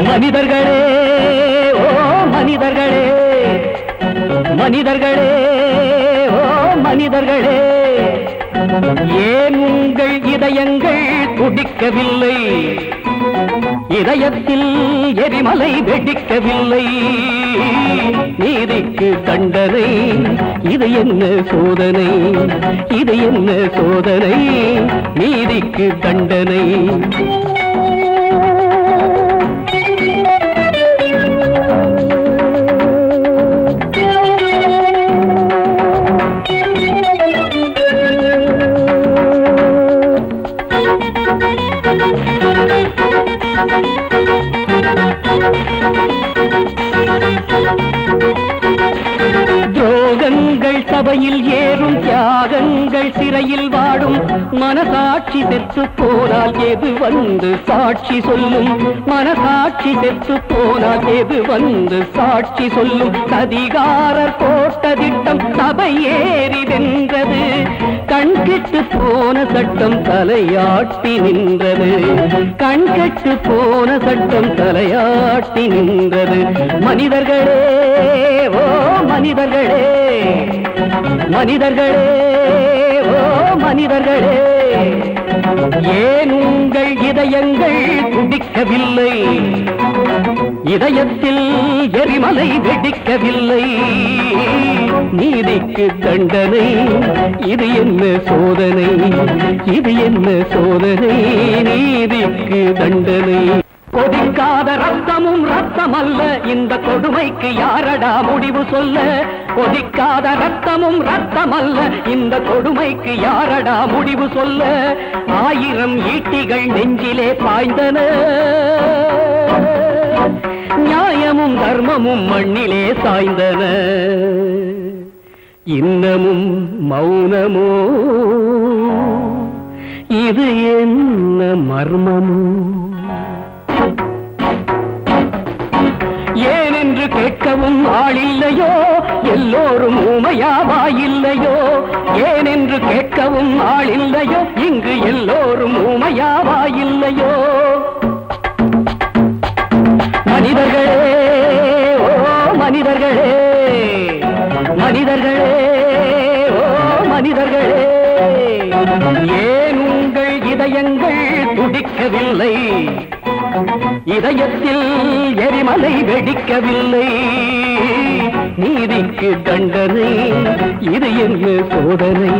மனிதர்களே ஓ மனிதர்களே, மனிதர்களே ஓ மனிதர்களே, ஏன் உங்கள் இதயங்கள் துடிக்கவில்லை? இதயத்தில் எரிமலை வெடிக்கவில்லை. நீதிக்கு தண்டனை, இது என்ன சோதனை? இது என்ன சோதனை? நீதிக்கு தண்டனை. துரோகங்கள் சபையில் ஏறும், தியாகங்கள் சிறையில் வாடும், மனசாட்சி செத்து போனால் எது வந்து சாட்சி சொல்லும்? மனசாட்சி செத்து போனால் எது வந்து சாட்சி சொல்லும்? சதிகாரர் போட்ட திட்டம் சபை ஏறி வென்றது, கண்கெட்டு போன சட்டம் தலையாட்டி நின்றது. கண்கெட்டு போன சட்டம் தலையாட்டி நின்றது. மனிதர்களே ஓ மனிதர்களே, மனிதர்களே ஓ மனிதர்களே, ஏன் உங்கள் இதயங்கள் துடிக்கவில்லை? இதயத்தில் எரிமலை வெடிக்கவில்லை. நீதிக்கு தண்டனை, இது என்ன சோதனை? இது என்ன சோதனை? நீதிக்கு தண்டனை. கொதிக்காத ரத்தமும் ரத்தம் அல்ல, இந்த கொடுமைக்கு யாரடா முடிவு சொல்ல? கொதிக்காத ரத்தமும் ரத்தம் அல்ல, இந்த கொடுமைக்கு யாரடா முடிவு சொல்ல? 1000 ஈட்டிகள் நெஞ்சிலே பாய்ந்தன, நியாயமும் தர்மமும் மண்ணிலே சாய்ந்தன. இன்னமும் மௌனமோ, இது என்ன மர்மமோ? ஏனென்று கேட்கவும் ஆளில்லையோ, எல்லோரும் ஊமையாவாயில்லையோ? ஏனென்று கேட்கவும் ஆளில்லையோ, இங்கு எல்லோரும் ஊமையாவாயில்லையோ? மனிதர்களே ஓ மனிதர்களே, மனிதர்களே ஓ மனிதர்களே, ஏன் உங்கள் இதயங்கள் துடிக்கவில்லை? இதயத்தில் எரிமலை வெடிக்கவில்லை. நீதிக்கு தண்டனை, இது என்ன சோதனை?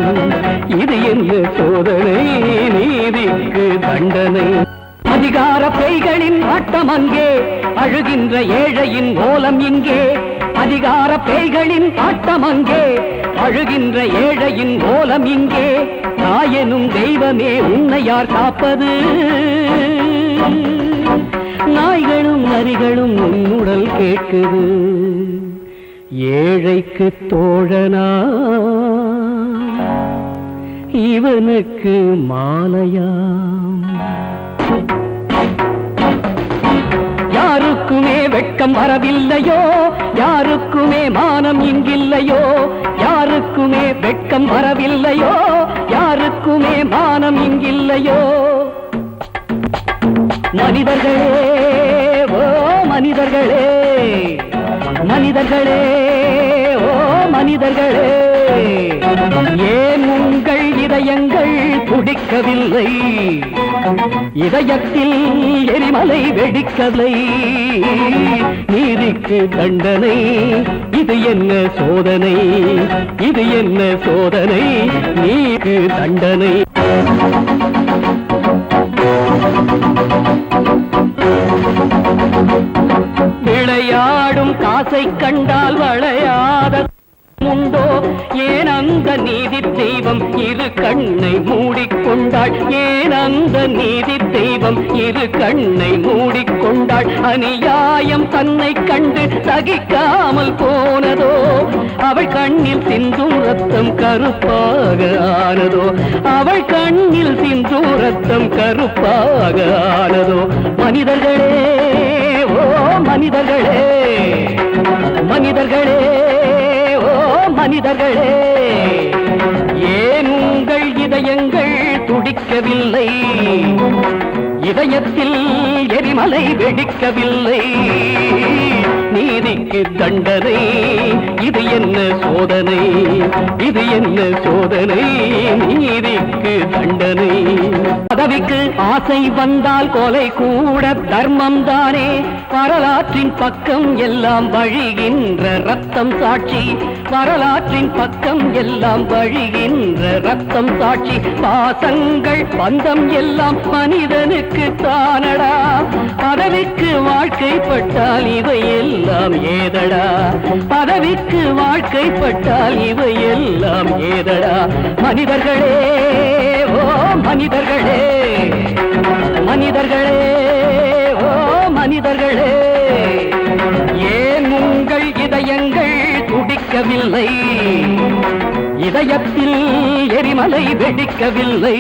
இது என்ன சோதனை? நீதிக்கு தண்டனை. அதிகார பேய்களின் ஆட்டம் அங்கே, அழுகின்ற ஏழையின் ஓலம் இங்கே. அதிகார பேய்களின் ஆட்டம் அங்கே, அழுகின்ற ஏழையின் ஓலம் இங்கே. தாயெனும் தெய்வமே உன்னை யார் காப்பது? நாய்களும் நரிகளும் உன்னுடல் கேட்குது. ஏழைக்கு தோழனா, இவனுக்கு மாலையாம். யாருக்குமே வெட்கம் வரவில்லையோ, யாருக்குமே மானம் இங்கில்லையோ? யாருக்குமே வெட்கம் வரவில்லையோ, யாருக்குமே மானம் இங்கில்லையோ? மனிதர்களே ஓ மனிதர்களே, மனிதர்களே ஓ மனிதர்களே, ஏன் உங்கள் இதயங்கள் துடிக்கவில்லை? இதயத்தில் எரிமலை வெடிக்கவில்லை. நீதிக்கு தண்டனை, இது என்ன சோதனை? இது என்ன சோதனை? நீதிக்கு தண்டனை. விளையாடும் காசை கண்டால் வளையாத உண்டோ? ஏன் அந்த நீதி தெய்வம் இரு கண்ணை மூடிக்கொண்டாள்? ஏன் அந்த நீதி தெய்வம் இரு கண்ணை மூடிக்கொண்டாள்? அநியாயம் தன்னை கண்டு சகிக்காமல் போனதோ? அவள் கண்ணில் சிந்தும் ரத்தம் கருப்பாக ஆனதோ? அவள் கண்ணில் சிந்தும் ரத்தம் கருப்பாக ஆனதோ? மனிதர்களே ஓ மனிதர்களே, மனிதர்களே ஓ மனிதர்களே, ஏன் உங்கள் இதயங்கள் துடிக்கவில்லை? இதயத்தில் எரிமலை வெடிக்கவில்லை நீதிக்கு தண்டனை இது என்ன சோதனை இது என்ன சோதனை நீதிக்கு தண்டனை பதவிக்கு ஆசை வந்தால் கொலை கூட தர்மம் தானே வரலாற்றின் பக்கம் எல்லாம் வழிகின்ற ரத்தம் சாட்சி வரலாற்றின் பக்கம் எல்லாம் வழிகின்ற ரத்தம் சாட்சி பாசங்கள் பந்தம் எல்லாம் மனிதனுக்கு தானடா பதவிக்கு வாழ்க்கைப்பட்டால் இவையெல்லாம் ஏதடா பதவிக்கு வாழ்க்கைப்பட்டால் இவையெல்லாம் ஏதடா மனிதர்களே ஓ மனிதர்களே மனிதர்களே ஓ மனிதர்களே ஏன் உங்கள் இதயங்கள் துடிக்கவில்லை இதயத்தில் எரிமலை வெடிக்கவில்லை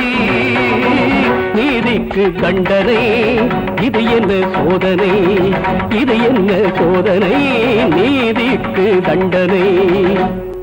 நீதிக்கு தண்டனை இது என்ன சோதனை இது என்ன சோதனை நீதிக்கு தண்டனை